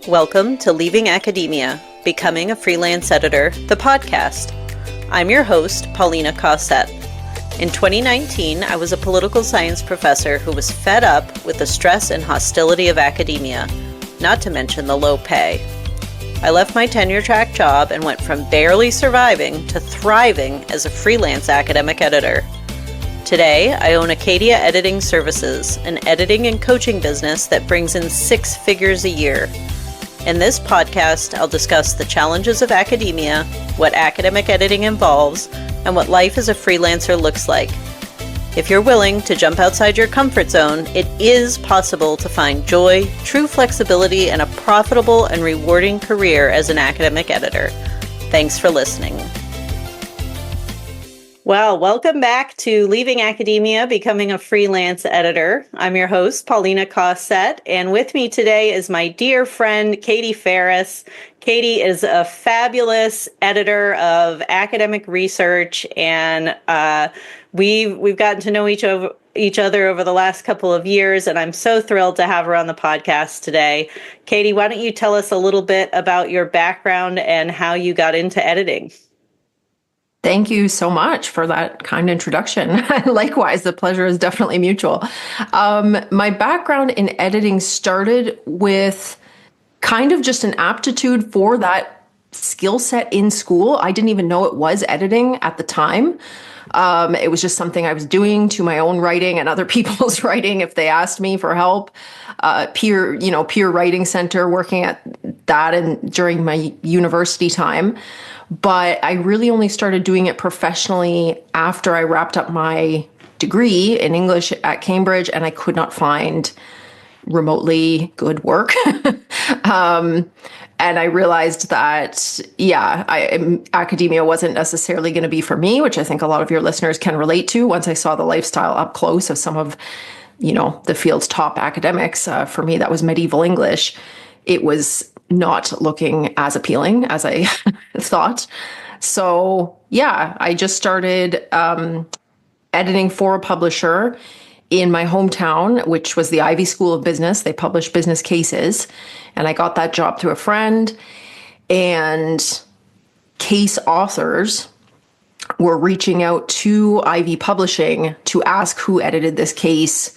Welcome to Leaving Academia, Becoming a Freelance Editor, the podcast. I'm your host, Paulina Cossette. In 2019, I was a political science professor who was fed up with the stress and hostility of academia, not to mention the low pay. I left my tenure-track job and went from barely surviving to thriving as a freelance academic editor. Today, I own Acadia Editing Services, an editing and coaching business that brings in 6 figures a year. In this podcast, I'll discuss the challenges of academia, what academic editing involves, and what life as a freelancer looks like. If you're willing to jump outside your comfort zone, it is possible to find joy, true flexibility, and a profitable and rewarding career as an academic editor. Thanks for listening. Well, welcome back to Leaving Academia, Becoming a Freelance Editor. I'm your host, Paulina Cossette, and with me today is my dear friend, Catie Phares. Catie is a fabulous editor of academic research, and we've gotten to know each other over the last couple of years, and I'm so thrilled to have her on the podcast today. Catie, why don't you tell us a little bit about your background and how you got into editing? Thank you so much for that kind introduction. Likewise, the pleasure is definitely mutual. My background in editing started with kind of just an aptitude for that skill set in school. I didn't even know it was editing at the time. It was just something I was doing to my own writing and other people's writing if they asked me for help. Peer writing center, working at that and during my university time. But I really only started doing it professionally after I wrapped up my degree in English at Cambridge, and I could not find remotely good work. And I realized that, academia wasn't necessarily going to be for me, which I think a lot of your listeners can relate to. Once I saw the lifestyle up close of some of, the field's top academics, for me, that was medieval English. It was not looking as appealing as I thought. So I just started editing for a publisher in my hometown, which was the Ivy School of Business. They publish business cases. And I got that job through a friend. And case authors were reaching out to Ivy Publishing to ask who edited this case.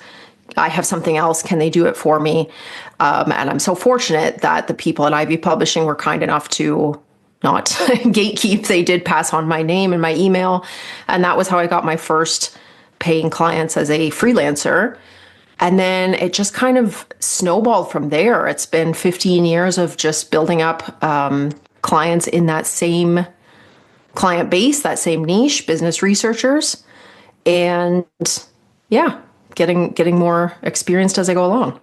I have something else. Can they do it for me? And I'm so fortunate that the people at Ivy Publishing were kind enough to not gatekeep. They did pass on my name and my email. And that was how I got my first paying clients as a freelancer. And then it just kind of snowballed from there. It's been 15 years of just building up clients in that same client base, that same niche, business researchers. And getting more experienced as I go along.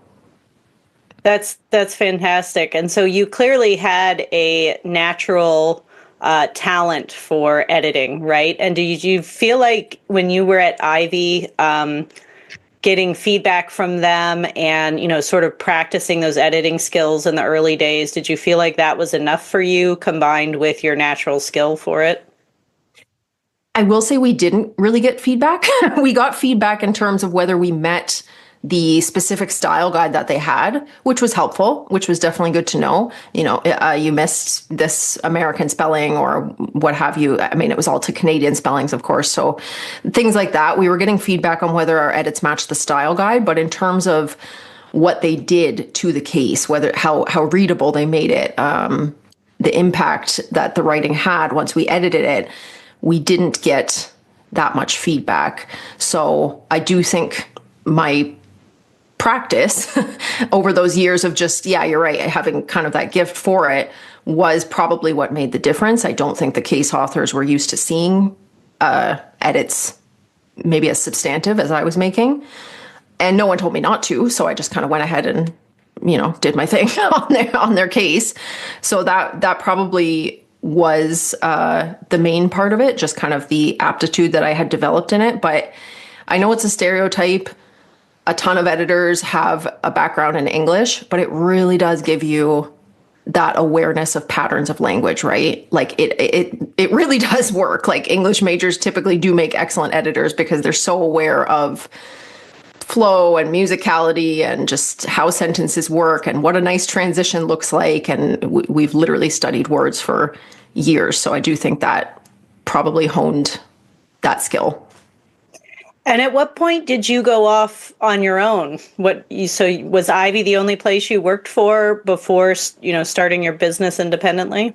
That's fantastic. And so you clearly had a natural talent for editing, right? And did you feel like when you were at Ivy, getting feedback from them and, sort of practicing those editing skills in the early days, did you feel like that was enough for you combined with your natural skill for it? I will say we didn't really get feedback. We got feedback in terms of whether we met the specific style guide that they had, which was helpful, which was definitely good to know. You missed this American spelling or what have you. I mean, it was all to Canadian spellings, of course. So things like that. We were getting feedback on whether our edits matched the style guide, but in terms of what they did to the case, how readable they made it, the impact that the writing had once we edited it, we didn't get that much feedback. So I do think my practice over those years of just, you're right, having kind of that gift for it was probably what made the difference. I don't think the case authors were used to seeing edits maybe as substantive as I was making. And no one told me not to. So I just kind of went ahead and, did my thing on their case. So that probably was the main part of it, just kind of the aptitude that I had developed in it. But I know it's a stereotype. A ton of editors have a background in English, but it really does give you that awareness of patterns of language, right? Like it really does work. Like English majors typically do make excellent editors because they're so aware of flow and musicality and just how sentences work and what a nice transition looks like. And we've literally studied words for years. So I do think that probably honed that skill. And at what point did you go off on your own? So was Ivy the only place you worked for before, starting your business independently?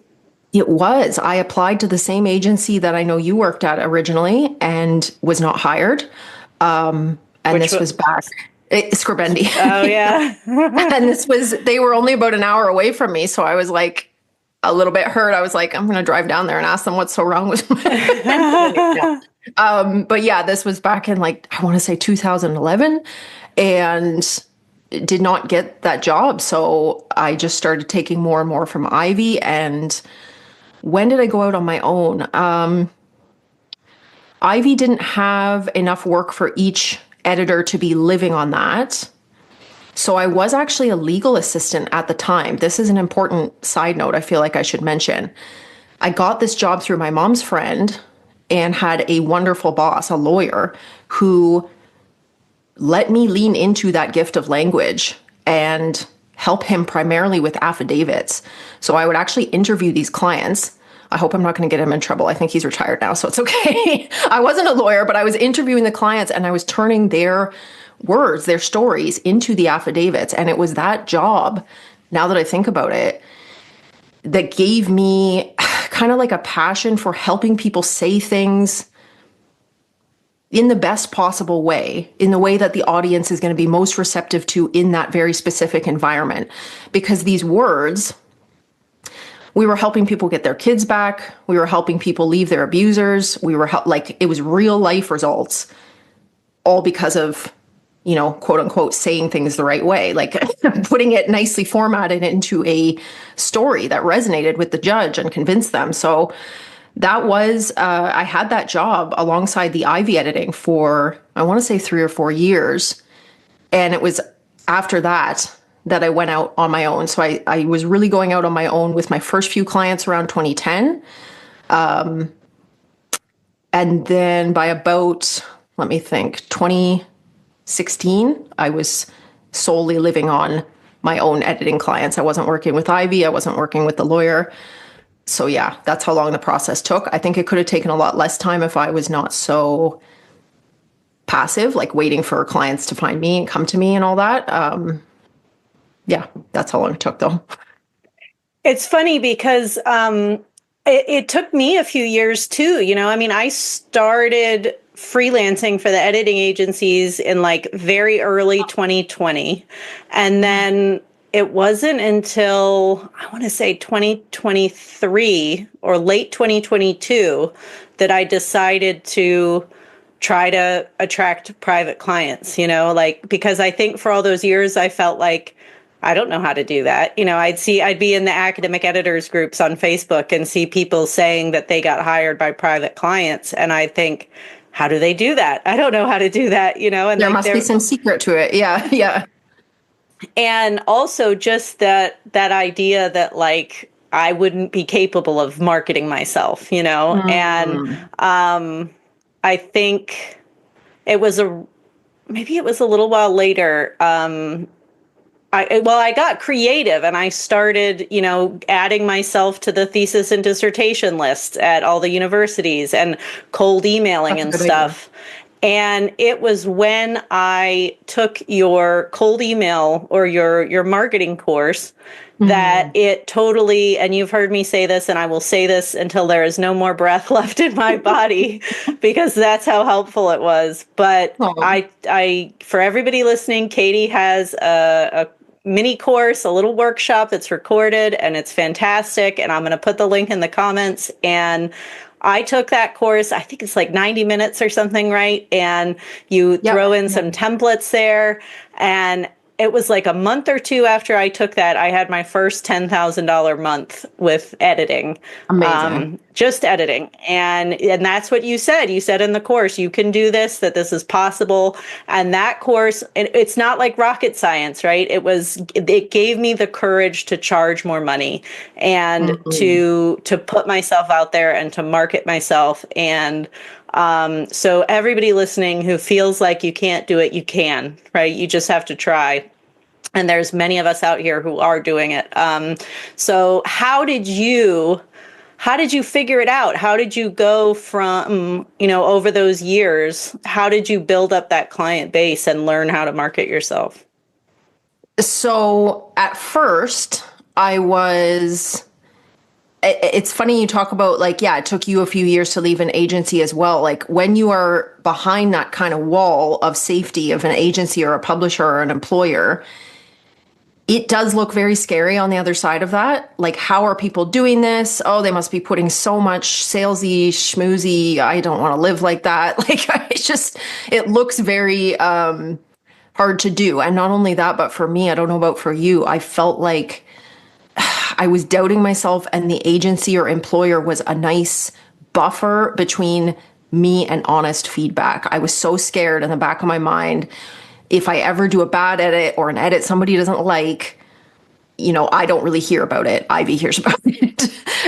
It was. I applied to the same agency that I know you worked at originally and was not hired. And this was back Scribendi. Oh yeah. And they were only about an hour away from me. So I was like a little bit hurt. I was like, I'm going to drive down there and ask them what's so wrong with me. But yeah, this was back in I want to say 2011, and did not get that job. So I just started taking more and more from Ivy. And when did I go out on my own? Ivy didn't have enough work for each editor to be living on that. So I was actually a legal assistant at the time. This is an important side note I feel like I should mention. I got this job through my mom's friend and had a wonderful boss, a lawyer, who let me lean into that gift of language and help him primarily with affidavits. So I would actually interview these clients. I hope I'm not going to get him in trouble. I think he's retired now, so it's okay. I wasn't a lawyer, but I was interviewing the clients and I was turning their words, their stories into the affidavits. And it was that job, now that I think about it, that gave me kind of a passion for helping people say things in the best possible way, in the way that the audience is going to be most receptive to in that very specific environment. Because these words, we were helping people get their kids back. We were helping people leave their abusers. We were it was real life results, all because of, quote unquote, saying things the right way, putting it nicely formatted into a story that resonated with the judge and convinced them. So that was, I had that job alongside the Ivy editing for, I want to say 3 or 4 years. And it was after that I went out on my own. So I was really going out on my own with my first few clients around 2010. And then by about, let me think, 2016, I was solely living on my own editing clients. I wasn't working with Ivy. I wasn't working with the lawyer. So yeah, that's how long the process took. I think it could have taken a lot less time if I was not so passive, waiting for clients to find me and come to me and all that. Yeah, that's how long it took though. It's funny because it took me a few years too. I started freelancing for the editing agencies in very early 2020. And then it wasn't until I want to say 2023 or late 2022 that I decided to try to attract private clients, because I think for all those years I felt like I don't know how to do that. I'd be in the academic editors groups on Facebook and see people saying that they got hired by private clients. And I think, how do they do that? I don't know how to do that, and there must be some secret to it. Yeah. Yeah. And also just that idea that I wouldn't be capable of marketing myself, and I think maybe it was a little while later. I got creative and I started, adding myself to the thesis and dissertation lists at all the universities and cold emailing and stuff. And it was when I took your cold email or your marketing course that it totally, and you've heard me say this, and I will say this until there is no more breath left in my body, because that's how helpful it was. But I, for everybody listening, Catie has a mini course, a little workshop that's recorded, and it's fantastic. And I'm going to put the link in the comments. And I took that course, I think it's 90 minutes or something, right? And you throw in some templates there. And it was a month or two after I took that, I had my first $10,000 month with editing. Amazing. Just editing. And that's what you said. You said in the course, you can do this, that this is possible. And that course, it's not like rocket science, right? It gave me the courage to charge more money and to put myself out there and to market myself. And So everybody listening who feels like you can't do it, you can, right? You just have to try. And there's many of us out here who are doing it. So how did you figure it out? How did you go from, over those years, how did you build up that client base and learn how to market yourself? So at first, it's funny you talk about like, yeah, it took you a few years to leave an agency as well. Like when you are behind that kind of wall of safety of an agency or a publisher or an employer, it does look very scary on the other side of that. Like, how are people doing this? Oh, they must be putting so much salesy, schmoozy. I don't want to live like that. Like, it looks very hard to do. And not only that, but for me, I don't know about for you, I felt like I was doubting myself, and the agency or employer was a nice buffer between me and honest feedback. I was so scared in the back of my mind, if I ever do a bad edit or an edit somebody doesn't like, I don't really hear about it. Ivy hears about it.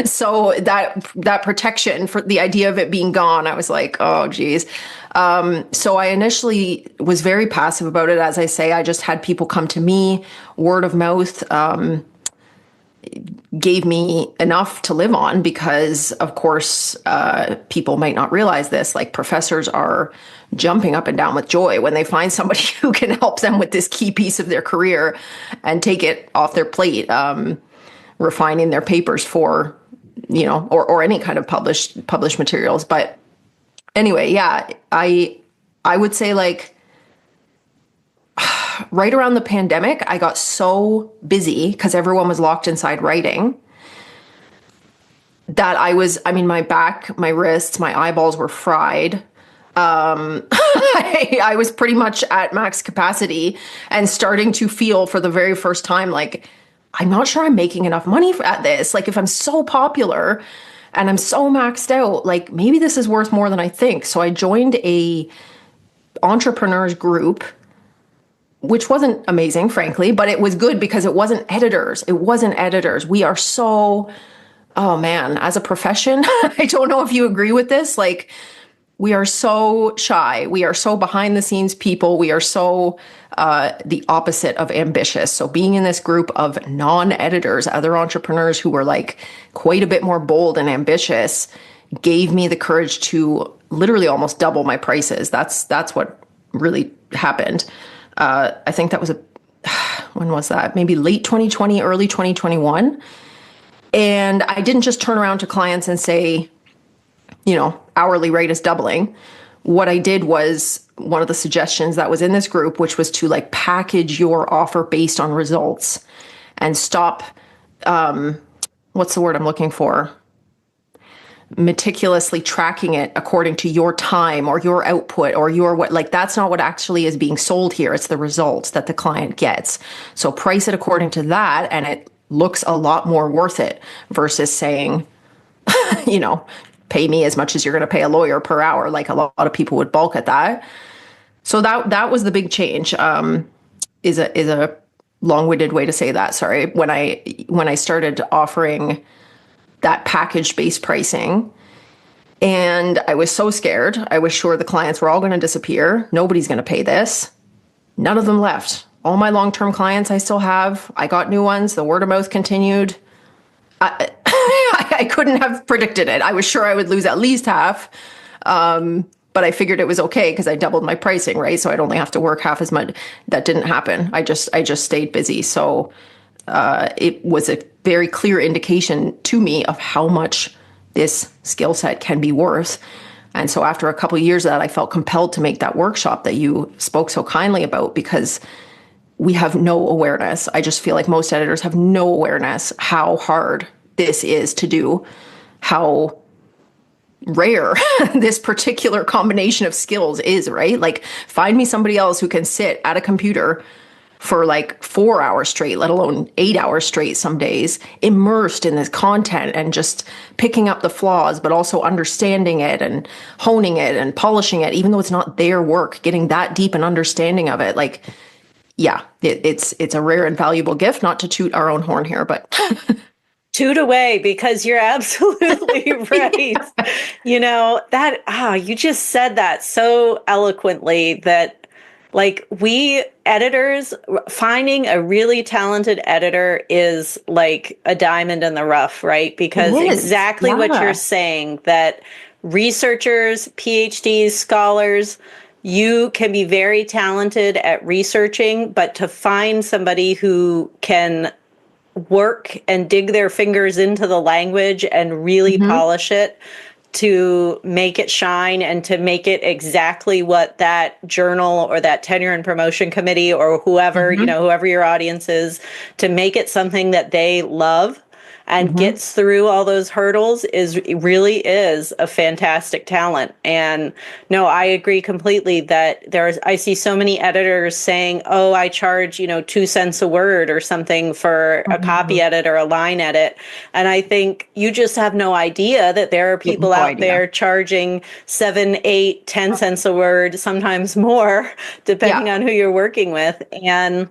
So that protection for the idea of it being gone, I was like, oh, geez. So I initially was very passive about it. As I say, I just had people come to me, word of mouth, gave me enough to live on because, of course, people might not realize this. Like professors are jumping up and down with joy when they find somebody who can help them with this key piece of their career and take it off their plate, refining their papers for, or any kind of published materials. But anyway, yeah, I would say like right around the pandemic, I got so busy because everyone was locked inside writing that my back, my wrists, my eyeballs were fried. I was pretty much at max capacity and starting to feel for the very first time, like, I'm not sure I'm making enough money at this. Like if I'm so popular and I'm so maxed out, like maybe this is worth more than I think. So I joined a entrepreneurs group, which wasn't amazing, frankly, but it was good because it wasn't editors. We are so, oh man, as a profession, I don't know if you agree with this. Like we are so shy. We are so behind the scenes people. We are so the opposite of ambitious. So being in this group of non-editors, other entrepreneurs who were like quite a bit more bold and ambitious, gave me the courage to literally almost double my prices. That's what really happened. I think that was when was that? Maybe late 2020, early 2021. And I didn't just turn around to clients and say, hourly rate is doubling. What I did was one of the suggestions that was in this group, which was to like package your offer based on results and stop, what's the word I'm looking for? Meticulously tracking it according to your time or your output or that's not what actually is being sold here. It's the results that the client gets. So price it according to that and it looks a lot more worth it versus saying, pay me as much as you're going to pay a lawyer per hour. Like a lot of people would balk at that. So that was the big change. Is a long-winded way to say that. Sorry. When I started offering that package-based pricing, and I was so scared. I was sure the clients were all going to disappear. Nobody's going to pay this. None of them left. All my long-term clients I still have. I got new ones. The word of mouth continued. I couldn't have predicted it. I was sure I would lose at least half. But I figured it was okay because I doubled my pricing, right? So I'd only have to work half as much. That didn't happen. I just stayed busy. So it was a very clear indication to me of how much this skill set can be worth. And so after a couple of years of that, I felt compelled to make that workshop that you spoke so kindly about because we have no awareness. I just feel like most editors have no awareness how hard this is to do, how rare this particular combination of skills is, right? Like find me somebody else who can sit at a computer for like 4 hours straight, let alone 8 hours straight some days, immersed in this content and just picking up the flaws, but also understanding it and honing it and polishing it, even though it's not their work, getting that deep an understanding of it. Like, yeah, it's a rare and valuable gift, not to toot our own horn here, but toot away because you're absolutely right. You just said that so eloquently that like we editors finding a really talented editor is like a diamond in the rough, right? It Because is. exactly what you're Yeah. saying that researchers, PhDs, scholars, you can be very talented at researching, but to find somebody who can work and dig their fingers into the language and really Hmm. polish it to make it shine and to make it exactly what that journal or that tenure and promotion committee or whoever, Hmm. whoever your audience is, to make it something that they love and Hmm. gets through all those hurdles really is a fantastic talent. And no, I agree completely that I see so many editors saying, "Oh, I charge, 2 cents a word or something for a copy Hmm. edit or a line edit." And I think you just have no idea that there are You have people no out idea. there charging 7, 8, 10 cents a word, sometimes more, depending Yeah. on who you're working with. And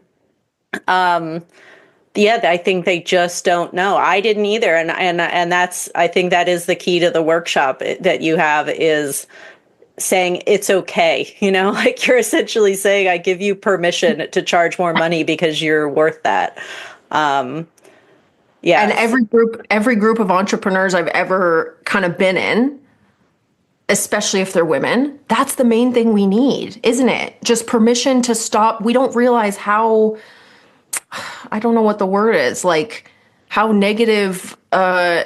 yeah, I think they just don't know. I didn't either, and that's I think that is the key to the workshop that you have is saying it's okay. Like you're essentially saying I give you permission to charge more money because you're worth that. Um, And yes. every group of entrepreneurs I've ever kind of been in, especially if they're women, that's the main thing we need, isn't it? Just permission to stop. We don't realize how, I don't know what the word is, like how negative,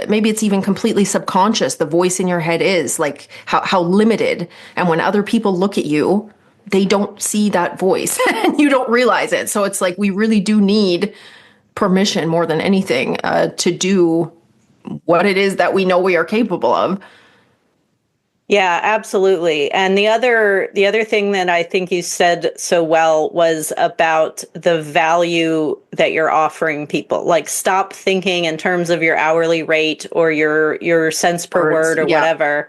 maybe it's even completely subconscious, the voice in your head is, like how limited. And when other people look at you, they don't see that voice and you don't realize it. So it's like we really do need permission more than anything, to do what it is that we know we are capable of. Yeah, absolutely. And the other thing that I think you said so well was about the value that you're offering people. Like stop thinking in terms of your hourly rate or your cents per Words. word or Yeah, whatever.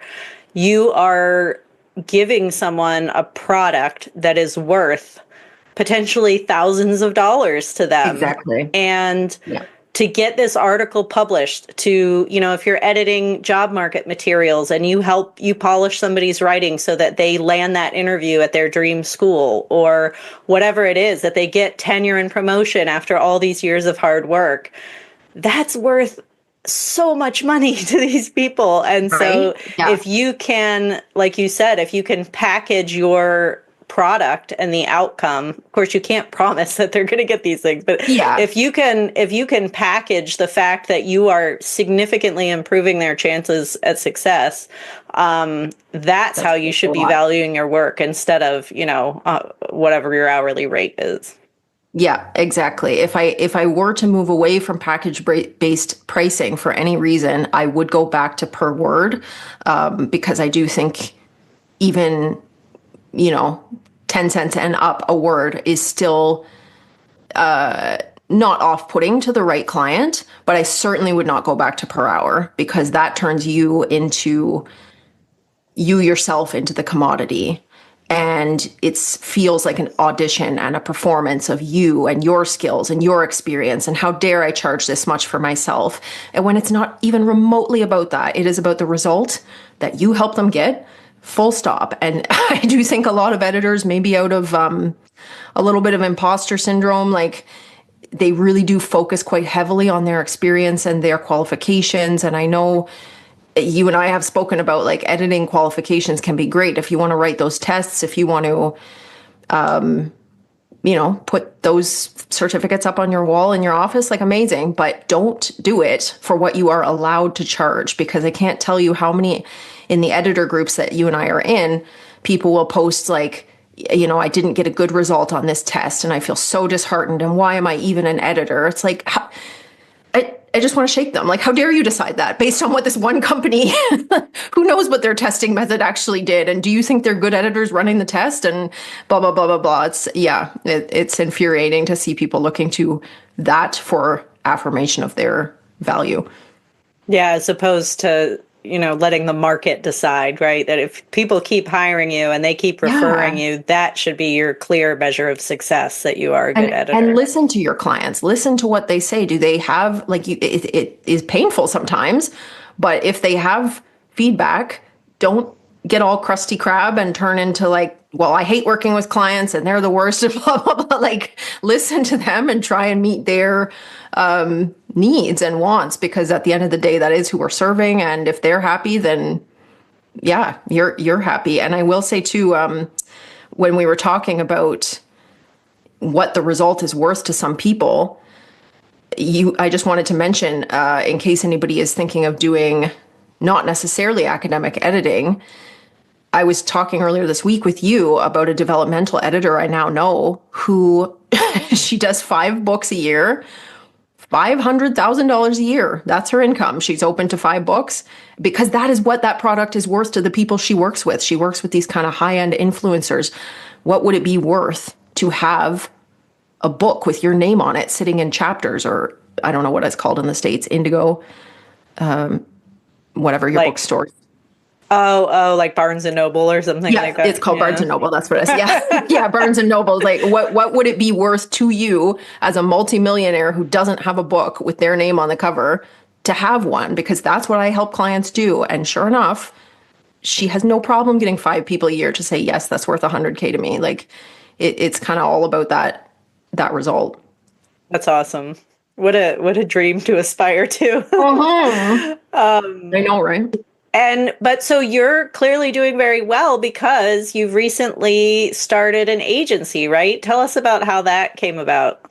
You are giving someone a product that is worth potentially thousands of dollars to them. exactly. And Yeah. to get this article published, to, if you're editing job market materials and you polish somebody's writing so that they land that interview at their dream school or whatever it is, that they get tenure and promotion after all these years of hard work, that's worth so much money to these people. And so Right? Yeah. if you can, like you said, if you can package your product and the outcome, of course you can't promise that they're going to get these things, but Yeah. if you can package the fact that you are significantly improving their chances at success, that's how That's you worth a should be lot. valuing your work instead of whatever your hourly rate is. Yeah, exactly. If I were to move away from based pricing for any reason, I would go back to per word, because I do think even, you know, 10 cents and up a word is still not off-putting to the right client, but I certainly would not go back to per hour because that turns you yourself into the commodity. And it feels like an audition and a performance of you and your skills and your experience. And how dare I charge this much for myself? And when it's not even remotely about that, it is about the result that you help them get, full stop. And I do think a lot of editors, maybe out of a little bit of imposter syndrome, like they really do focus quite heavily on their experience and their qualifications. And I know you and I have spoken about like editing qualifications can be great if you want to write those tests, if you want to, put those certificates up on your wall in your office, like amazing, but don't do it for what you are allowed to charge because I can't tell you how many in the editor groups that you and I are in, people will post like, I didn't get a good result on this test and I feel so disheartened. And why am I even an editor? It's like, I just want to shake them. Like, how dare you decide that based on what this one company, who knows what their testing method actually did? And do you think they're good editors running the test and blah, blah, blah, blah, blah. It's infuriating to see people looking to that for affirmation of their value. Yeah, as opposed to letting the market decide, right? That if people keep hiring you and they keep referring Yeah. you, that should be your clear measure of success that you are a good And editor. listen to your clients. Listen to what they say. Do they have like it is painful sometimes, but if they have feedback, don't get all crusty crab and turn into like, well, I hate working with clients and they're the worst and blah blah blah. Like listen to them and try and meet their needs and wants, because at the end of the day, that is who we're serving. And if they're happy, then yeah, you're happy. And I will say too, when we were talking about what the result is worth to some people, I just wanted to mention, in case anybody is thinking of doing not necessarily academic editing, I was talking earlier this week with you about a developmental editor I now know who she does 5 books a year, $500,000 a year. That's her income. She's open to 5 books because that is what that product is worth to the people she works with. She works with these kind of high-end influencers. What would it be worth to have a book with your name on it sitting in chapters, or I don't know what it's called in the States, Indigo, whatever your Like, bookstore. like Barnes and Noble or something Yeah, like that. it's called Barnes Yeah. and Noble. That's what it is. Yeah, yeah, Barnes and Noble. Like, what would it be worth to you as a multimillionaire who doesn't have a book with their name on the cover to have one? Because that's what I help clients do. And sure enough, she has no problem getting 5 people a year to say yes, that's worth 100K to me. Like, it's kind of all about that result. That's awesome. What a dream to aspire to. I know, right? But so you're clearly doing very well because you've recently started an agency, right? Tell us about how that came about.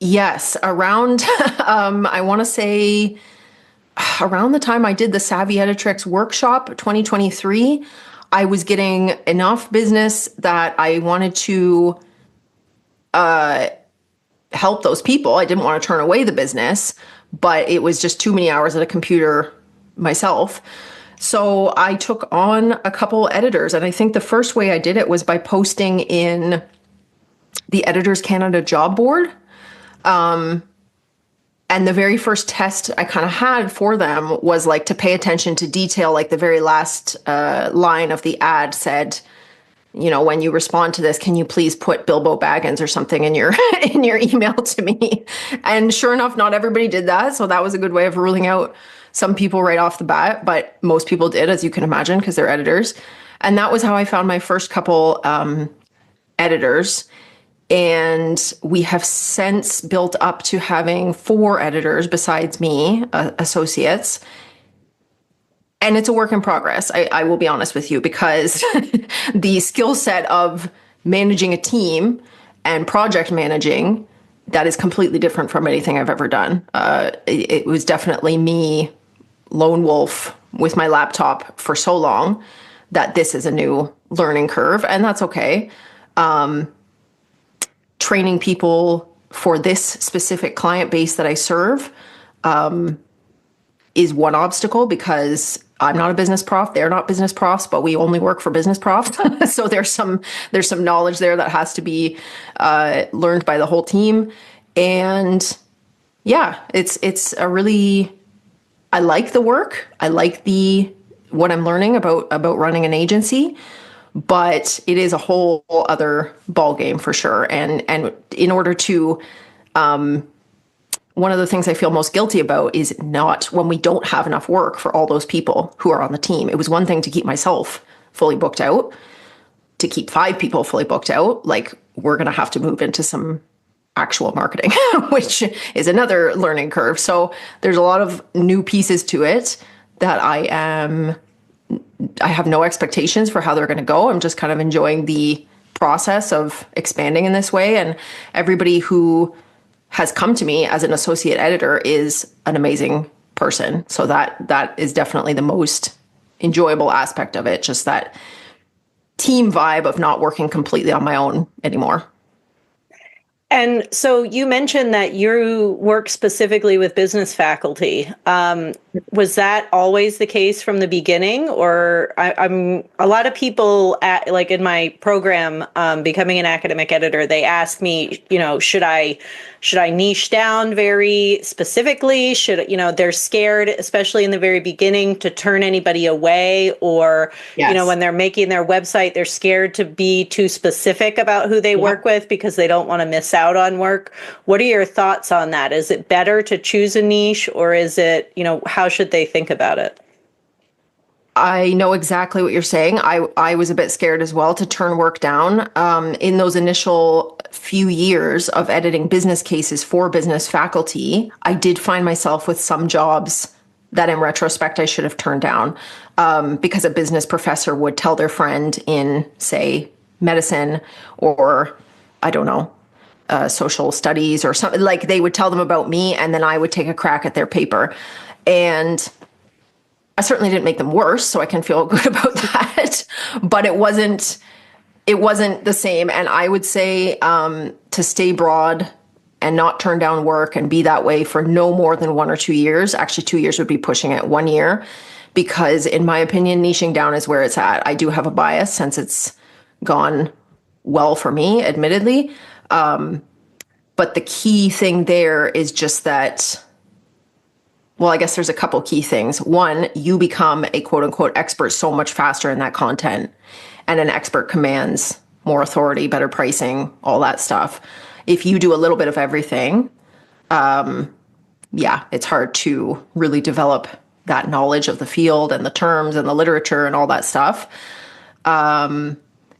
Yes, around I want to say around the time I did the Savvy Editrix workshop 2023, I was getting enough business that I wanted to help those people. I didn't want to turn away the business, but it was just too many hours at a computer myself. So I took on a couple editors, and I think the first way I did it was by posting in the Editors Canada job board. And the very first test I kind of had for them was like to pay attention to detail. Like the very last line of the ad said, when you respond to this, can you please put Bilbo Baggins or something in your in your email to me? And sure enough, not everybody did that. So that was a good way of ruling out some people right off the bat. But most people did, as you can imagine, because they're editors. And that was how I found my first couple editors. And we have since built up to having 4 editors besides me, associates. And it's a work in progress. I will be honest with you, because the skill set of managing a team and project managing, that is completely different from anything I've ever done. It was definitely me, lone wolf with my laptop for so long, that this is a new learning curve, and that's okay. Training people for this specific client base that I serve is one obstacle, because I'm not a business prof, they're not business profs, but we only work for business profs. So there's some knowledge there that has to be learned by the whole team. And yeah, it's a really, I like the work. I like what I'm learning about running an agency, but it is a whole other ball game for sure. And in order to, one of the things I feel most guilty about is not when we don't have enough work for all those people who are on the team. It was one thing to keep myself fully booked out, to keep 5 people fully booked out. Like, we're going to have to move into some actual marketing, which is another learning curve. So there's a lot of new pieces to it that I have no expectations for how they're going to go. I'm just kind of enjoying the process of expanding in this way. And everybody who has come to me as an associate editor is an amazing person. So that is definitely the most enjoyable aspect of it. Just that team vibe of not working completely on my own anymore. And so you mentioned that you work specifically with business faculty. Was that always the case from the beginning, or I'm a lot of people at like in my program, becoming an academic editor, they ask me, should I niche down very specifically? They're scared, especially in the very beginning, to turn anybody away, or Yes. when they're making their website, they're scared to be too specific about who they Yeah. work with because they don't want to miss out on work. What are your thoughts on that? Is it better to choose a niche, or is it, how should they think about it? I know exactly what you're saying. I was a bit scared as well to turn work down. In those initial few years of editing business cases for business faculty, I did find myself with some jobs that in retrospect I should have turned down, because a business professor would tell their friend in, say, medicine, or I don't know, social studies or something, like they would tell them about me and then I would take a crack at their paper. And I certainly didn't make them worse, so I can feel good about that. But it wasn't the same. And I would say, to stay broad and not turn down work and be that way for no more than 1 or 2 years. Actually, 2 years would be pushing it. 1 year, because in my opinion, niching down is where it's at. I do have a bias since it's gone well for me, admittedly. But the key thing there is just that. Well, I guess there's a couple key things. One, you become a quote unquote expert so much faster in that content. And an expert commands more authority, better pricing, all that stuff. If you do a little bit of everything, it's hard to really develop that knowledge of the field and the terms and the literature and all that stuff. And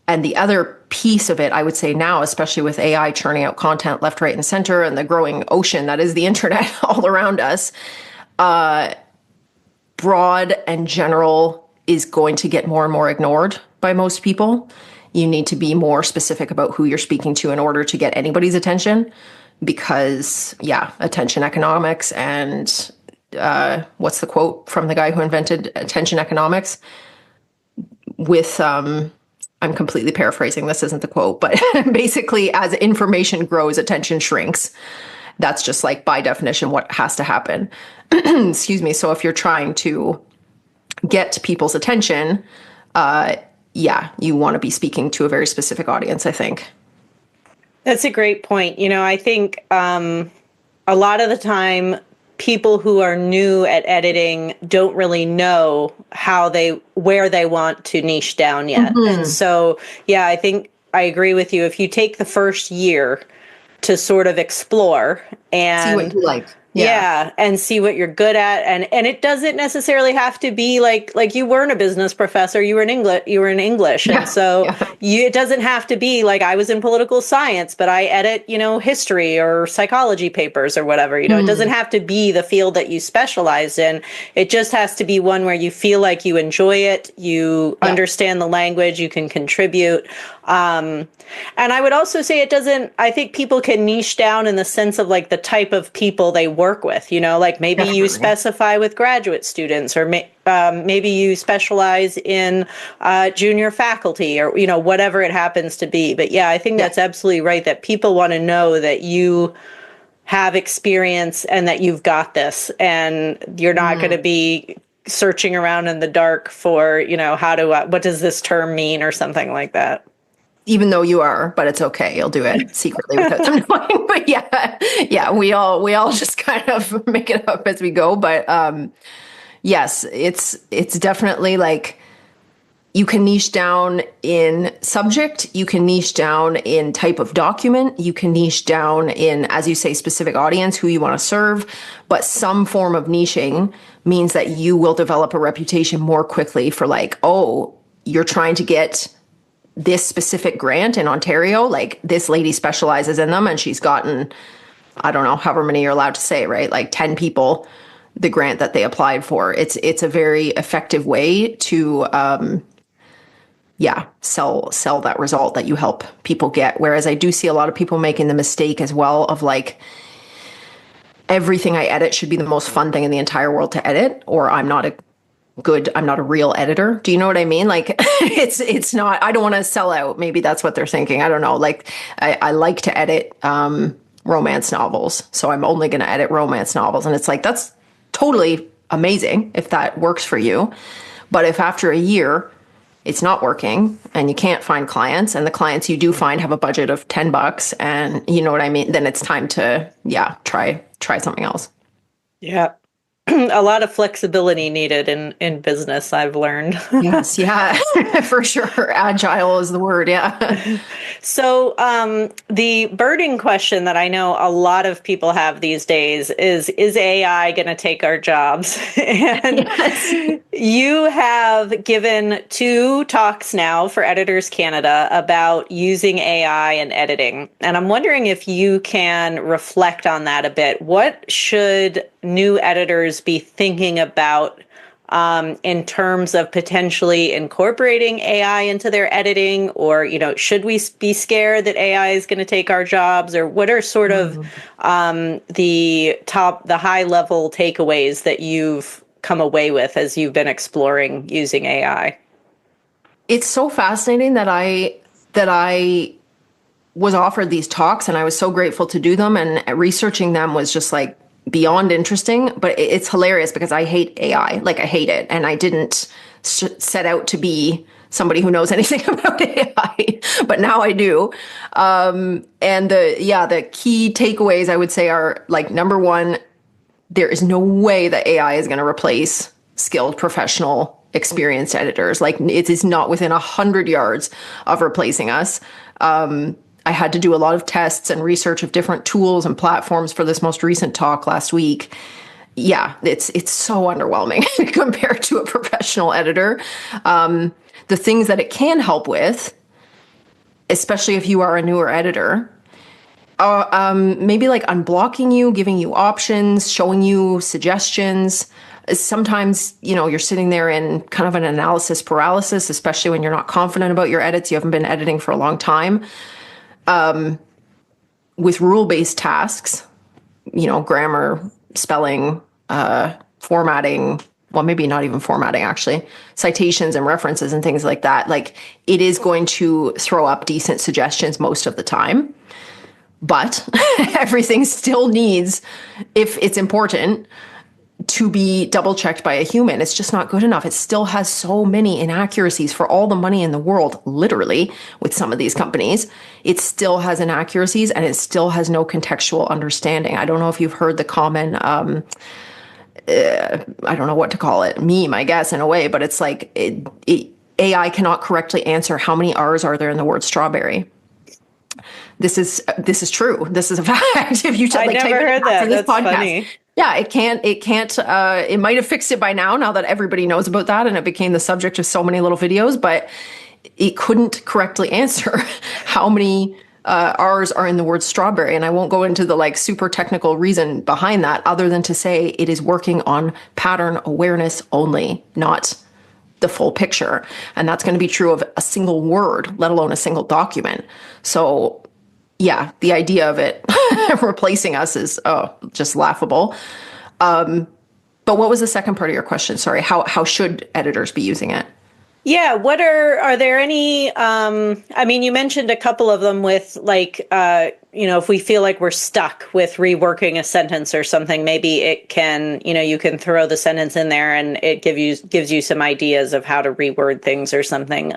the other piece of it, I would say now, especially with AI churning out content left, right, and center, and the growing ocean that is the internet all around us, broad and general is going to get more and more ignored by most people. You need to be more specific about who you're speaking to in order to get anybody's attention, because, attention economics and what's the quote from the guy who invented attention economics? I'm completely paraphrasing. This isn't the quote, but basically, as information grows, attention shrinks. That's just like by definition what has to happen. Excuse me. So if you're trying to get people's attention, you want to be speaking to a very specific audience, I think. That's a great point. I think a lot of the time, people who are new at editing don't really know where they want to niche down yet. Mm-hmm. And so, I think I agree with you. If you take the first year to sort of explore and see what you like. And see what you're good at, and it doesn't necessarily have to be like you weren't a business professor, you were in English, and so it doesn't have to be like I was in political science, but I edit history or psychology papers or whatever. It doesn't have to be the field that you specialize in. It just has to be one where you feel like you enjoy it, you understand the language, you can contribute. And I would also say I think people can niche down in the sense of like the type of people they work with, like maybe Definitely. You specify with graduate students, or maybe you specialize in junior faculty, or, whatever it happens to be. But I think that's absolutely right, that people want to know that you have experience and that you've got this, and you're not going to be searching around in the dark for, what does this term mean or something like that. Even though you are, but it's okay. You'll do it secretly without them knowing. But we all just kind of make it up as we go. But yes, it's definitely like you can niche down in subject, you can niche down in type of document, you can niche down in, as you say, specific audience, who you want to serve. But some form of niching means that you will develop a reputation more quickly for like, oh, you're trying to get this specific grant in Ontario, like this lady specializes in them and she's gotten, I don't know, however many you're allowed to say, right? Like 10 people, the grant that they applied for. It's a very effective way to, sell that result that you help people get. Whereas I do see a lot of people making the mistake as well of like, everything I edit should be the most fun thing in the entire world to edit, or I'm not good. I'm not a real editor. Do you know what I mean? Like it's not, I don't want to sell out. Maybe that's what they're thinking. I don't know. Like I like to edit romance novels. So I'm only going to edit romance novels. And it's like, that's totally amazing if that works for you. But if after a year it's not working and you can't find clients, and the clients you do find have a budget of $10 and you know what I mean, then it's time to, try something else. Yeah. A lot of flexibility needed in business, I've learned. Yes, yeah, for sure. Agile is the word, yeah. So, the burning question that I know a lot of people have these days is AI going to take our jobs? And Yes. you have given 2 talks now for Editors Canada about using AI in editing. And I'm wondering if you can reflect on that a bit. What should new editors be thinking about in terms of potentially incorporating AI into their editing? Or, should we be scared that AI is going to take our jobs? Or what are sort of the high level takeaways that you've come away with as you've been exploring using AI? It's so fascinating that I was offered these talks, and I was so grateful to do them, and researching them was just like beyond interesting. But it's hilarious because I hate AI. Like, I hate it. And I didn't set out to be somebody who knows anything about AI, but now I do. And the key takeaways I would say are, like, number one, there is no way that AI is going to replace skilled, professional, experienced editors. Like, it is not within 100 yards of replacing us. I had to do a lot of tests and research of different tools and platforms for this most recent talk last week. Yeah, it's so underwhelming compared to a professional editor. The things that it can help with, especially if you are a newer editor, maybe like unblocking you, giving you options, showing you suggestions. Sometimes, you're sitting there in kind of an analysis paralysis, especially when you're not confident about your edits. You haven't been editing for a long time. With rule-based tasks, grammar, spelling, formatting, well, maybe not even formatting, actually, citations and references and things like that. Like, it is going to throw up decent suggestions most of the time, but everything still needs, if it's important, to be double checked by a human. It's just not good enough. It still has so many inaccuracies for all the money in the world, literally, with some of these companies. It still has inaccuracies, and it still has no contextual understanding. I don't know if you've heard the common, I don't know what to call it, meme, I guess, in a way, but it's like AI cannot correctly answer how many R's are there in the word strawberry. This is true. This is a fact. If you I never heard that. That's funny. Yeah, it can't, it might have fixed it by now that everybody knows about that and it became the subject of so many little videos, but it couldn't correctly answer how many R's are in the word strawberry. And I won't go into the like super technical reason behind that, other than to say it is working on pattern awareness only, not the full picture. And that's going to be true of a single word, let alone a single document. So yeah, the idea of it replacing us is just laughable. But what was the second part of your question? Sorry, how should editors be using it? Yeah, what are there any, I mean, you mentioned a couple of them with like, if we feel like we're stuck with reworking a sentence or something, maybe it can, you can throw the sentence in there and it gives you some ideas of how to reword things or something.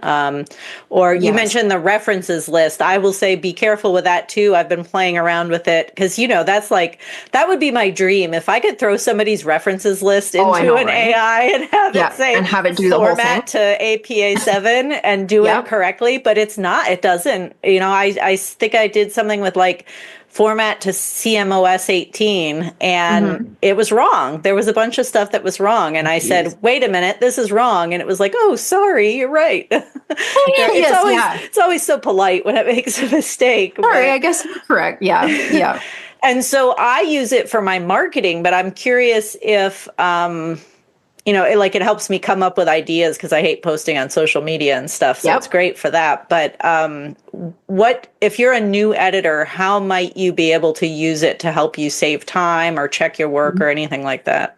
Or you mentioned the references list. I will say be careful with that too. I've been playing around with it because, that's like, that would be my dream. If I could throw somebody's references list into an right? AI and have it say, and have it do the whole thing. Format to APA 7 and do it correctly, but it's not, it doesn't, I think I did something with like format to CMOS 18 and it was wrong. There was a bunch of stuff that was wrong. And I said, wait a minute, this is wrong. And it was like, oh, sorry, you're right. It's always so polite when it makes a mistake. Sorry, I guess you're correct. Yeah. Yeah. And so I use it for my marketing, but I'm curious if, it helps me come up with ideas because I hate posting on social media and stuff. So it's great for that. But if you're a new editor, how might you be able to use it to help you save time or check your work or anything like that?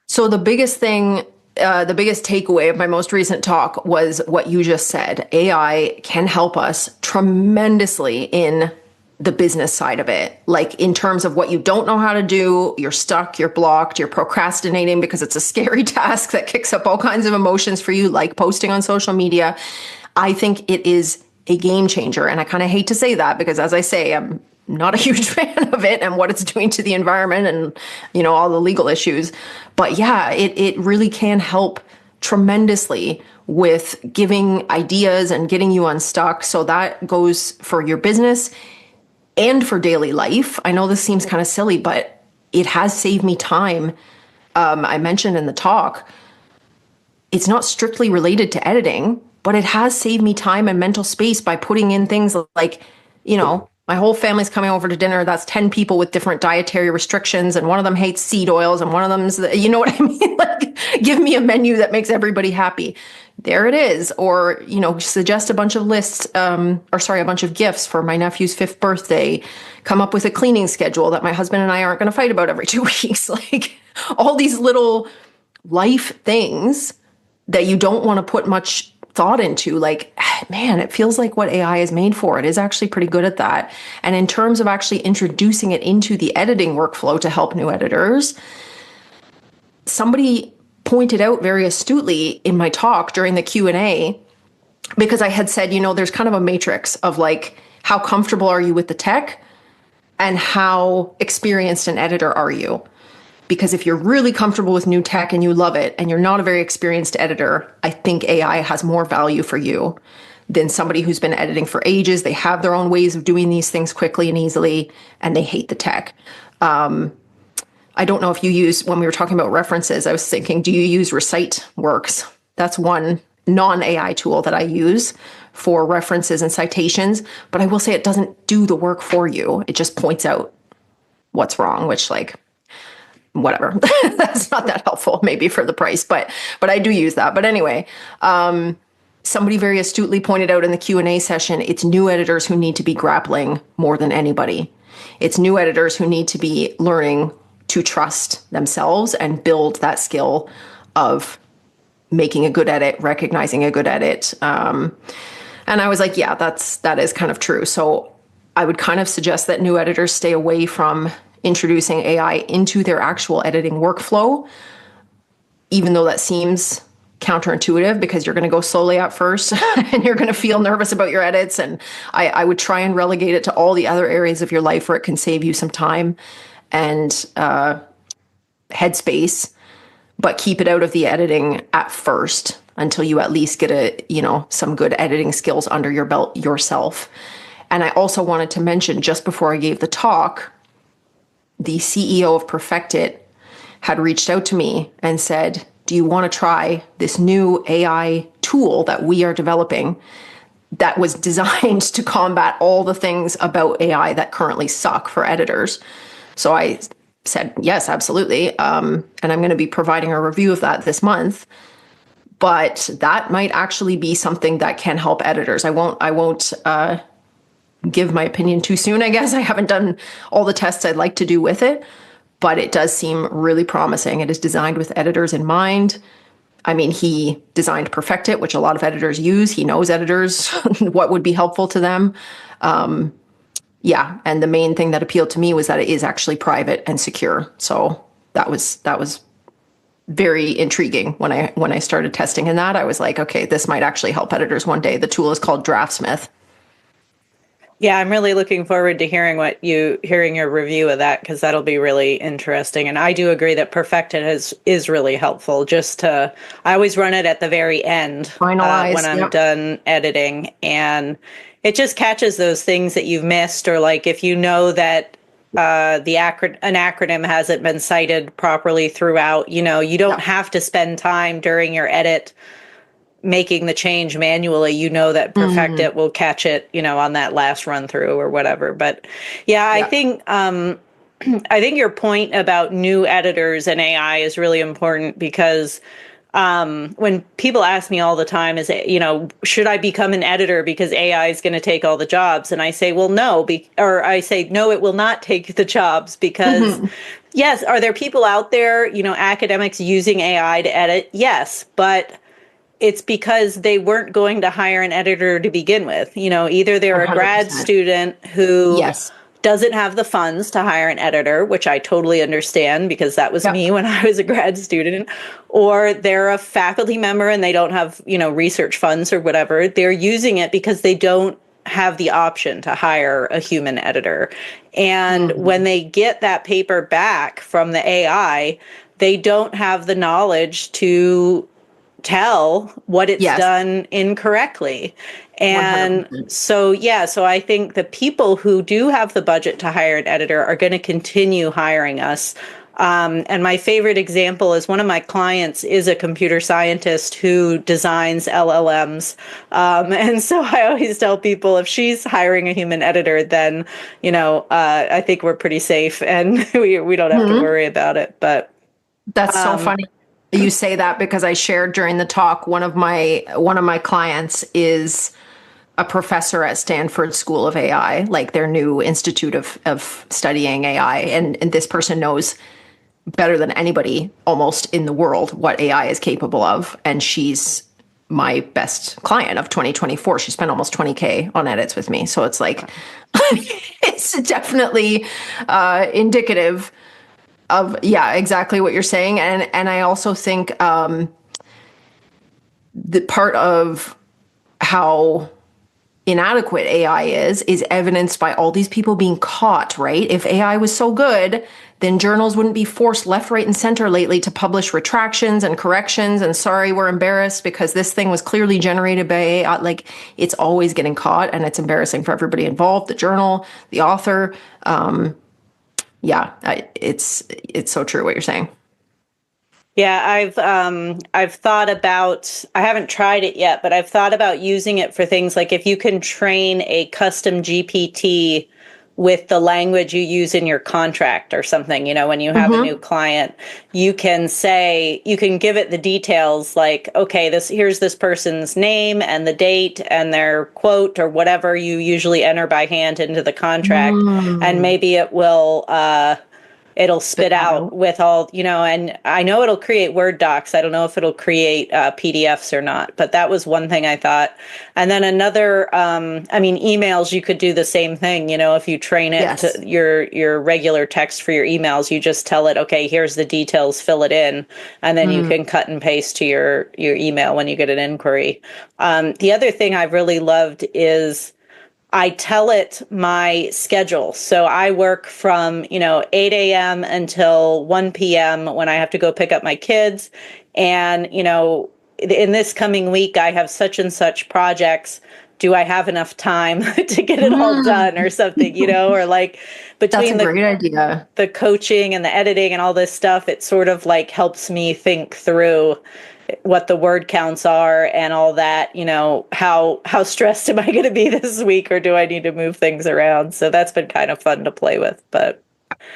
So the biggest thing the biggest takeaway of my most recent talk was what you just said. AI can help us tremendously in the business side of it. Like in terms of what you don't know how to do, you're stuck, you're blocked, you're procrastinating because it's a scary task that kicks up all kinds of emotions for you, like posting on social media. I think it is a game changer. And I kind of hate to say that because, as I say, I'm not a huge fan of it and what it's doing to the environment and, all the legal issues. But yeah, it really can help tremendously with giving ideas and getting you unstuck. So that goes for your business and for daily life. I know this seems kind of silly, but it has saved me time. I mentioned in the talk, it's not strictly related to editing, but it has saved me time and mental space by putting in things like, my whole family's coming over to dinner. That's 10 people with different dietary restrictions. And one of them hates seed oils. And one of them's, you know what I mean? Like, give me a menu that makes everybody happy. There it is. Or, suggest a bunch of lists, a bunch of gifts for my nephew's 5th birthday. Come up with a cleaning schedule that my husband and I aren't going to fight about every 2 weeks. Like all these little life things that you don't want to put much thought into. Like, man, it feels like what AI is made for. It is actually pretty good at that. And in terms of actually introducing it into the editing workflow to help new editors, somebody pointed out very astutely in my talk during the Q&A, because I had said, there's kind of a matrix of like, how comfortable are you with the tech and how experienced an editor are you? Because if you're really comfortable with new tech and you love it and you're not a very experienced editor, I think AI has more value for you than somebody who's been editing for ages. They have their own ways of doing these things quickly and easily, and they hate the tech. I don't know if you use, when we were talking about references, I was thinking, do you use ReciteWorks? That's one non-AI tool that I use for references and citations, but I will say it doesn't do the work for you. It just points out what's wrong, which whatever. That's not that helpful maybe for the price, but I do use that. But anyway, somebody very astutely pointed out in the Q&A session, it's new editors who need to be grappling more than anybody. It's new editors who need to be learning to trust themselves and build that skill of making a good edit, recognizing a good edit. And I was like, yeah, that is kind of true. So I would kind of suggest that new editors stay away from introducing AI into their actual editing workflow, even though that seems counterintuitive because you're going to go slowly at first and you're going to feel nervous about your edits. And I would try and relegate it to all the other areas of your life where it can save you some time and headspace, but keep it out of the editing at first until you at least get some good editing skills under your belt yourself. And I also wanted to mention, just before I gave the talk, the CEO of Perfect It had reached out to me and said, do you want to try this new AI tool that we are developing that was designed to combat all the things about AI that currently suck for editors? So I said, yes, absolutely. And I'm going to be providing a review of that this month. But that might actually be something that can help editors. I won't give my opinion too soon, I guess. I haven't done all the tests I'd like to do with it, but it does seem really promising. It is designed with editors in mind. I mean, he designed Perfect It, which a lot of editors use. He knows editors, what would be helpful to them. Yeah, and the main thing that appealed to me was that it is actually private and secure. So that was very intriguing when I started testing in that. I was like, okay, this might actually help editors one day. The tool is called Draftsmith. Yeah, I'm really looking forward to hearing your review of that, because that'll be really interesting. And I do agree that Perfected is really helpful. I always run it at the very end when I'm done editing, and it just catches those things that you've missed, or like if you know that an acronym hasn't been cited properly throughout, you don't have to spend time during your edit making the change manually. That Perfect It will catch it, on that last run through or whatever. But yeah, I think your point about new editors and AI is really important, because when people ask me all the time, should I become an editor because AI is going to take all the jobs? And I say, well, no, no, it will not take the jobs, because Yes. Are there people out there, academics using AI to edit? Yes. But it's because they weren't going to hire an editor to begin with. Either they're a grad 100%. student who Yes. doesn't have the funds to hire an editor, which I totally understand because that was Yep. me when I was a grad student, or they're a faculty member and they don't have, research funds or whatever. They're using it because they don't have the option to hire a human editor. And when Mhm. they get that paper back from the AI, they don't have the knowledge to tell what it's Yes. done incorrectly. And 100%. so, yeah, so I think the people who do have the budget to hire an editor are going to continue hiring us. And my favorite example is one of my clients is a computer scientist who designs LLMs. And so I always tell people if she's hiring a human editor, then, I think we're pretty safe and we don't have to Mhm. worry about it. But That's so funny. You say that because I shared during the talk one of my clients is a professor at Stanford School of AI, like their new institute of studying AI, and this person knows better than anybody almost in the world what AI is capable of, and she's my best client of 2024. She spent almost 20K on edits with me, so it's like it's definitely indicative of, yeah, exactly what you're saying. And I also think the part of how inadequate AI is evidenced by all these people being caught, right? If AI was so good, then journals wouldn't be forced left, right, and center lately to publish retractions and corrections and sorry, we're embarrassed because this thing was clearly generated by AI. Like, it's always getting caught, and it's embarrassing for everybody involved, the journal, the author. It's so true what you're saying. yeah, I've thought about, I haven't tried it yet, but I've thought about using it for things like if you can train a custom GPT with the language you use in your contract or something, when you have a new Mm-hmm. client, you can give it the details like, okay, here's this person's name and the date and their quote or whatever you usually enter by hand into the contract, and Mm. maybe it'll Spit spit that out out. with all, and I know it'll create Word docs. I don't know if it'll create PDFs or not, but that was one thing I thought. And then another, emails, you could do the same thing. If you train it to Yes. your regular text for your emails, you just tell it, okay, here's the details, fill it in, and then you Mm. can cut and paste to your email when you get an inquiry. The other thing I've really loved is I tell it my schedule. So I work from, 8 a.m. until 1 p.m. when I have to go pick up my kids. And, in this coming week, I have such and such projects. Do I have enough time to get it all done or Mm. something, or like That's a between great idea. the coaching and the editing and all this stuff, it sort of like helps me think through what the word counts are and all that, how stressed am I going to be this week or do I need to move things around? So that's been kind of fun to play with, but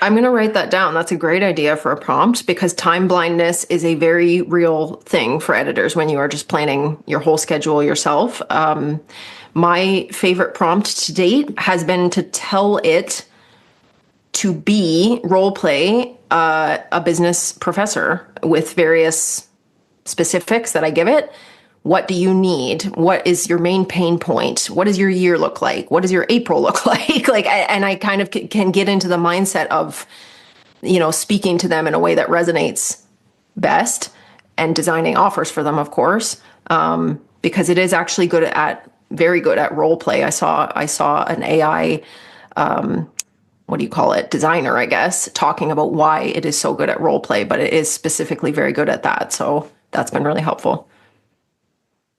I'm going to write that down. That's a great idea for a prompt because time blindness is a very real thing for editors when you are just planning your whole schedule yourself. My favorite prompt to date has been to tell it to be role play a business professor with various specifics that I give it. What do you need? What is your main pain point? What does your year look like? What does your April look like? And I kind of can get into the mindset of, speaking to them in a way that resonates best and designing offers for them, of course, because it is actually very good at role play. I saw an AI, what do you call it, designer, I guess, talking about why it is so good at role play, but it is specifically very good at that. So that's been really helpful.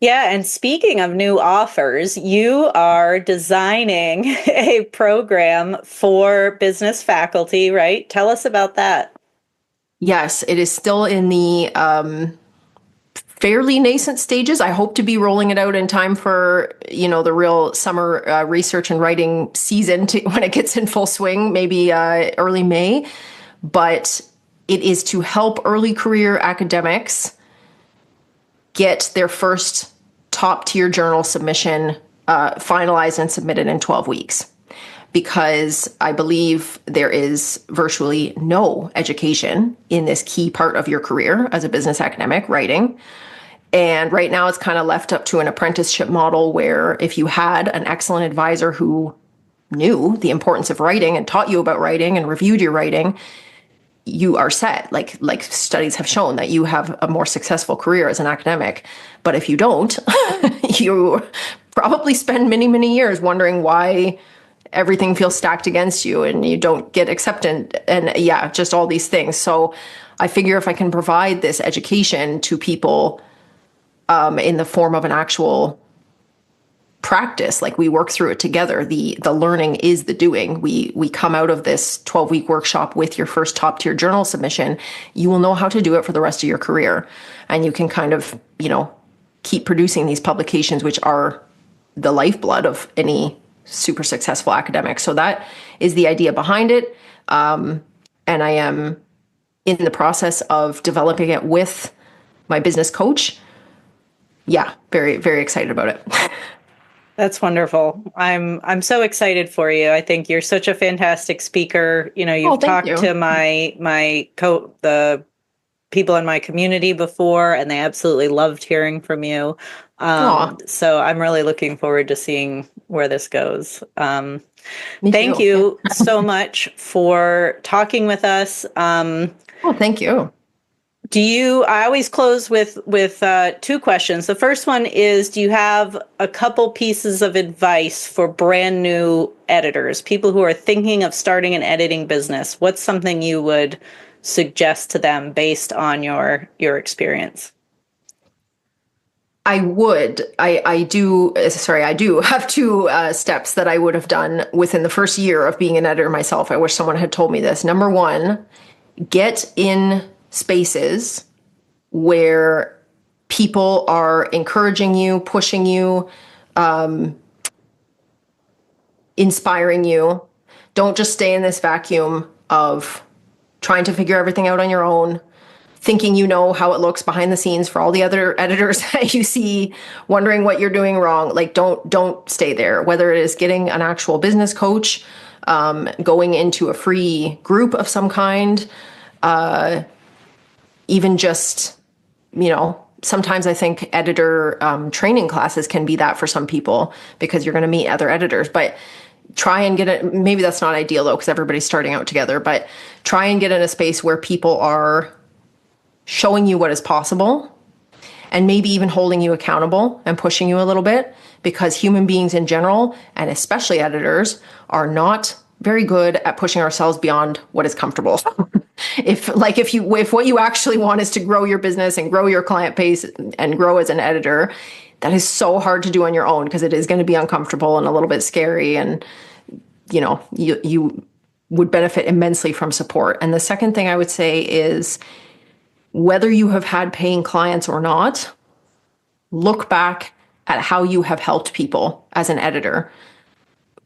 yeah. And speaking of new offers, you are designing a program for business faculty, right? Tell us about that. Yes, it is still in the fairly nascent stages. I hope to be rolling it out in time for, the real summer research and writing season when it gets in full swing, maybe early May. But it is to help early career academics get their first top tier journal submission finalized and submitted in 12 weeks. because I believe there is virtually no education in this key part of your career as a business academic, writing. And right now it's kind of left up to an apprenticeship model where if you had an excellent advisor who knew the importance of writing and taught you about writing and reviewed your writing, you are set. Like studies have shown that you have a more successful career as an academic. But if you don't, you probably spend many, many years wondering why everything feels stacked against you and you don't get acceptance and yeah, just all these things. So I figure if I can provide this education to people in the form of an actual practice, like we work through it together, the learning is the doing. We come out of this 12-week workshop with your first top tier journal submission. You will know how to do it for the rest of your career. And you can kind of, keep producing these publications, which are the lifeblood of any super successful academic. So that is the idea behind it. And I am in the process of developing it with my business coach. Yeah, very, very excited about it. That's wonderful. I'm so excited for you. I think you're such a fantastic speaker. You've talked to the people in my community before, and they absolutely loved hearing from you. So I'm really looking forward to seeing where this goes. Thank you so much for talking with us. Thank you. I always close with two questions. The first one is, do you have a couple pieces of advice for brand new editors, people who are thinking of starting an editing business? What's something you would suggest to them based on your experience? I do have two steps that I would have done within the first year of being an editor myself. I wish someone had told me this. Number one, get in spaces where people are encouraging you, pushing you, inspiring you. Don't just stay in this vacuum of trying to figure everything out on your own, thinking you know how it looks behind the scenes for all the other editors that you see, wondering what you're doing wrong. Like, don't stay there. Whether it is getting an actual business coach, going into a free group of some kind, even just, sometimes I think editor training classes can be that for some people because you're going to meet other editors. But try and get it. Maybe that's not ideal though, because everybody's starting out together. But try and get in a space where people are showing you what is possible and maybe even holding you accountable and pushing you a little bit, because human beings in general, and especially editors, are not very good at pushing ourselves beyond what is comfortable. If what you actually want is to grow your business and grow your client base and grow as an editor, that is so hard to do on your own because it is going to be uncomfortable and a little bit scary, and you would benefit immensely from support. And the second thing I would say is, whether you have had paying clients or not, look back at how you have helped people as an editor.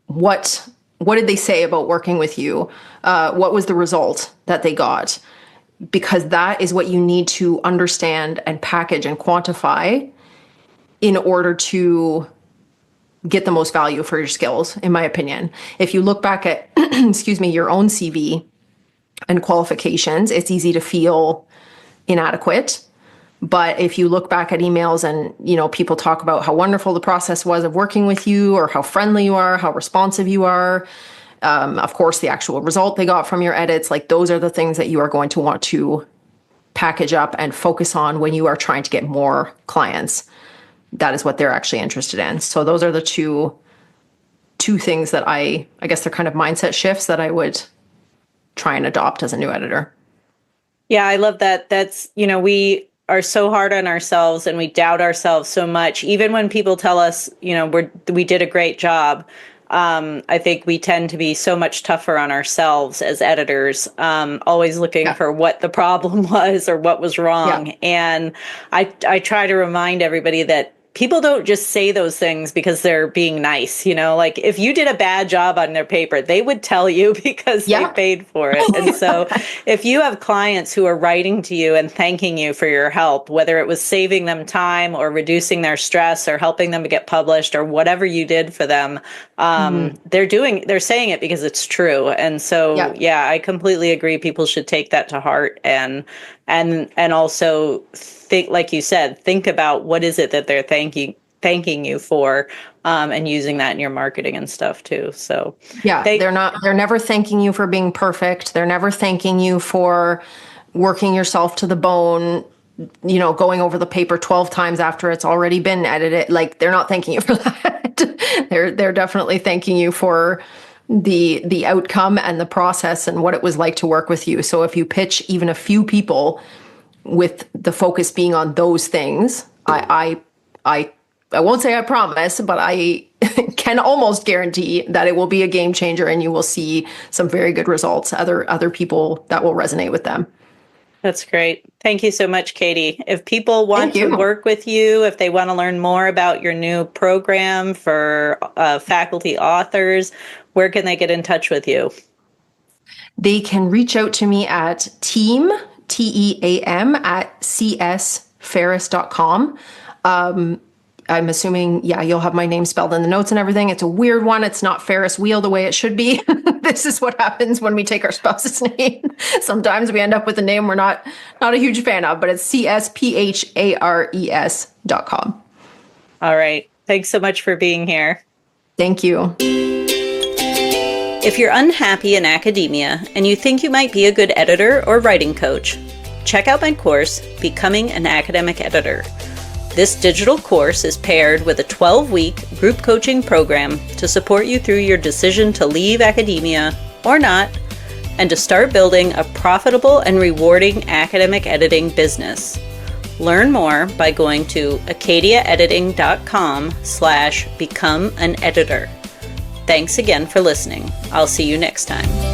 What did they say about working with you? What was the result that they got? Because that is what you need to understand and package and quantify in order to get the most value for your skills, in my opinion. If you look back at, your own CV and qualifications, it's easy to feel inadequate. But if you look back at emails and, people talk about how wonderful the process was of working with you, or how friendly you are, how responsive you are, of course, the actual result they got from your edits, like those are the things that you are going to want to package up and focus on when you are trying to get more clients. That is what they're actually interested in. So those are the two things that I guess they're kind of mindset shifts that I would try and adopt as a new editor. Yeah, I love that. That's, we are so hard on ourselves and we doubt ourselves so much. Even when people tell us, we did a great job. I think we tend to be so much tougher on ourselves as editors, always looking for what the problem was or what was wrong. Yeah. And I try to remind everybody that people don't just say those things because they're being nice, like if you did a bad job on their paper, they would tell you because they paid for it. And so if you have clients who are writing to you and thanking you for your help, whether it was saving them time or reducing their stress or helping them to get published or whatever you did for them, they're saying it because it's true. And so, I completely agree. People should take that to heart and also think, like you said, think about what is it that they're thanking you for, and using that in your marketing and stuff too. So they're never thanking you for being perfect. They're never thanking you for working yourself to the bone, going over the paper 12 times after it's already been edited. Like, they're not thanking you for that. They're definitely thanking you for the outcome and the process and what it was like to work with you. So if you pitch even a few people with the focus being on those things, I won't say I promise, but I can almost guarantee that it will be a game changer and you will see some very good results, other people that will resonate with them. That's great. Thank you so much, Catie. If people want to work with you, if they want to learn more about your new program for faculty authors, where can they get in touch with you? They can reach out to me at team, TEAM, at csphares.com. I'm assuming, you'll have my name spelled in the notes and everything. It's a weird one. It's not Ferris wheel the way it should be. This is what happens when we take our spouse's name. Sometimes we end up with a name we're not a huge fan of, but it's csphares.com. All right. Thanks so much for being here. Thank you. If you're unhappy in academia and you think you might be a good editor or writing coach, check out my course, Becoming an Academic Editor. This digital course is paired with a 12-week group coaching program to support you through your decision to leave academia or not, and to start building a profitable and rewarding academic editing business. Learn more by going to acadiaediting.com/become an editor. Thanks again for listening. I'll see you next time.